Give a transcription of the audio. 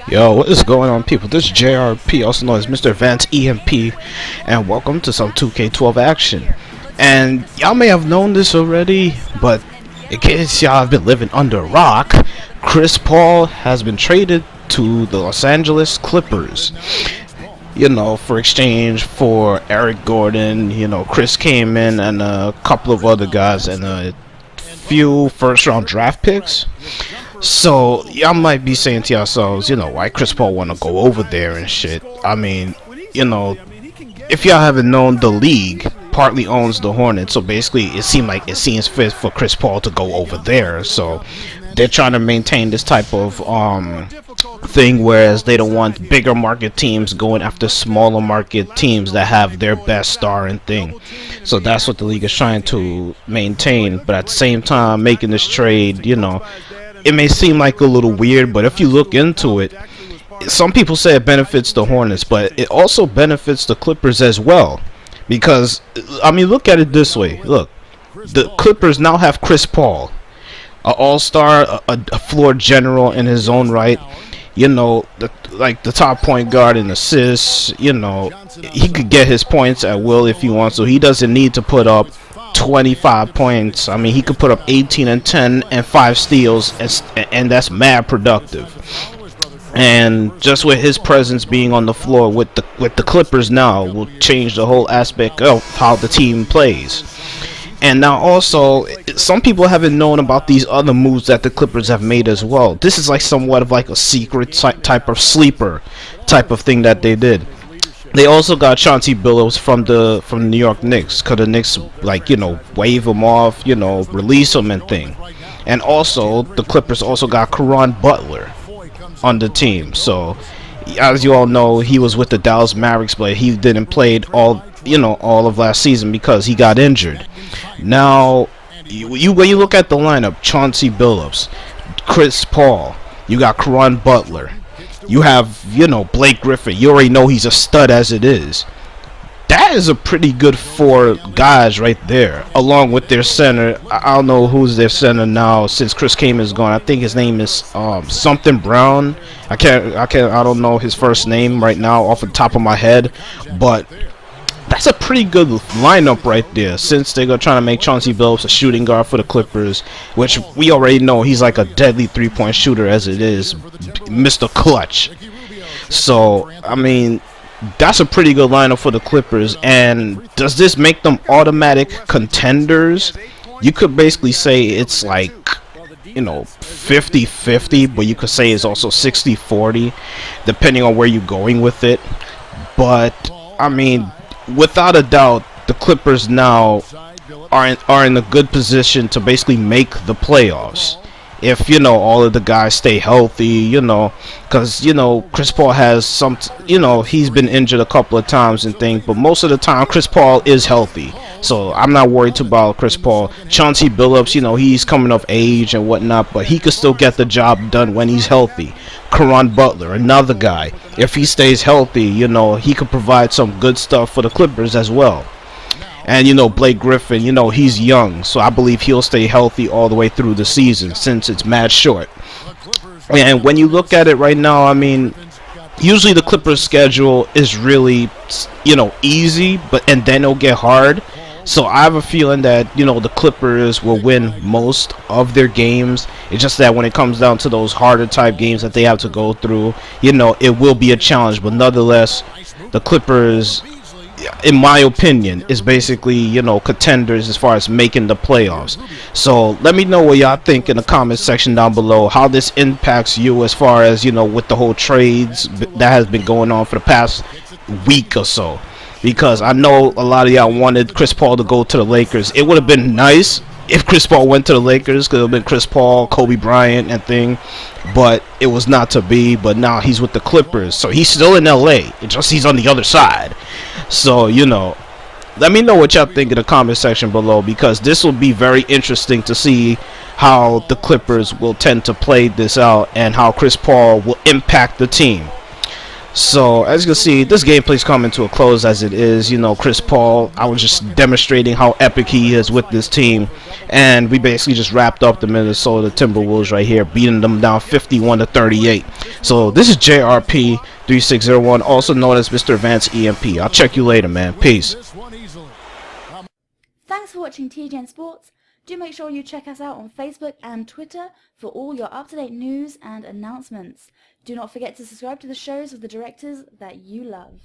Yo, what is going on, people? This is JRP, also known as Mr. Advanced EMP, and welcome to some 2K12 action. And y'all may have known this already, but in case y'all have been living under a rock, Chris Paul has been traded to the Los Angeles Clippers. You know, for exchange for Eric Gordon. You know, Chris came in and a couple of other guys and a few first-round draft picks. So y'all might be saying to yourselves, you know, why Chris Paul want to go over there and shit. I mean, you know, if y'all haven't known, the league partly owns the Hornets, so basically it seems fit for Chris Paul to go over there. So they're trying to maintain this type of thing, whereas they don't want bigger market teams going after smaller market teams that have their best star and thing. So that's what the league is trying to maintain, but at the same time making this trade, you know, it may seem like a little weird, but if you look into it, some people say it benefits the Hornets, but it also benefits the Clippers as well. Because, I mean, look at it this way. Look, the Clippers now have Chris Paul, an all-star, a floor general in his own right. You know, the top point guard in assists. You know, he could get his points at will if he wants, so he doesn't need to put up 25 points. I mean, he could put up 18 and 10 and 5 steals, and that's mad productive. And just with his presence being on the floor with the Clippers now will change the whole aspect of how the team plays. And now also, some people haven't known about these other moves that the Clippers have made as well. This is like somewhat of like a secret type of sleeper type of thing that they did. They also got Chauncey Billups from the New York Knicks, cause the Knicks, like, you know, wave him off, you know, release him and thing. And also the Clippers also got Caron Butler on the team. So as you all know, he was with the Dallas Mavericks, but he didn't play all of last season because he got injured. Now when you look at the lineup, Chauncey Billups, Chris Paul, you got Caron Butler, you have, you know, Blake Griffin. You already know he's a stud as it is. That is a pretty good 4 guys right there, along with their center. I don't know who's their center now since Chris Kame is gone. I think his name is something Brown. I don't know his first name right now off the top of my head, but that's a pretty good lineup right there, since they're trying to make Chauncey Billups a shooting guard for the Clippers, which we already know he's like a deadly 3-point shooter as it is, Mr. Clutch. So, I mean, that's a pretty good lineup for the Clippers. And does this make them automatic contenders? You could basically say it's like, you know, 50-50, but you could say it's also 60-40, depending on where you're going with it. But, I mean, without a doubt, the Clippers now are in a good position to basically make the playoffs. If, you know, all of the guys stay healthy, you know, because, you know, Chris Paul has he's been injured a couple of times and things, but most of the time Chris Paul is healthy. So I'm not worried about Chris Paul. Chauncey Billups, you know, he's coming of age and whatnot, but he could still get the job done when he's healthy. Caron Butler, another guy, if he stays healthy, you know, he could provide some good stuff for the Clippers as well. And, you know, Blake Griffin, you know, he's young, so I believe he'll stay healthy all the way through the season since it's mad short. And when you look at it right now, I mean, usually the Clippers' schedule is really, you know, easy, and then it'll get hard. So I have a feeling that, you know, the Clippers will win most of their games. It's just that when it comes down to those harder type games that they have to go through, you know, it will be a challenge. But nonetheless, the Clippers, in my opinion, is basically, you know, contenders as far as making the playoffs. So let me know what y'all think in the comment section down below, how this impacts you as far as, you know, with the whole trades that has been going on for the past week or so. Because I know a lot of y'all wanted Chris Paul to go to the Lakers. It would have been nice if Chris Paul went to the Lakers, because it would have been Chris Paul, Kobe Bryant and thing, but it was not to be. But now he's with the Clippers, so he's still in LA, it's just he's on the other side. So, you know, let me know what y'all think in the comment section below, because this will be very interesting to see how the Clippers will tend to play this out and how Chris Paul will impact the team. So as you can see, this gameplay's coming to a close as it is. You know, Chris Paul, I was just demonstrating how epic he is with this team. and we basically just wrapped up the Minnesota Timberwolves right here, beating them down 51-38. So this is JRP 3601, also known as Mr. Vance EMP. I'll check you later, man. Peace. Thanks for watching tgnSports. Do make sure you check us out on Facebook and Twitter for all your up-to-date news and announcements. Do not forget to subscribe to the shows of the directors that you love.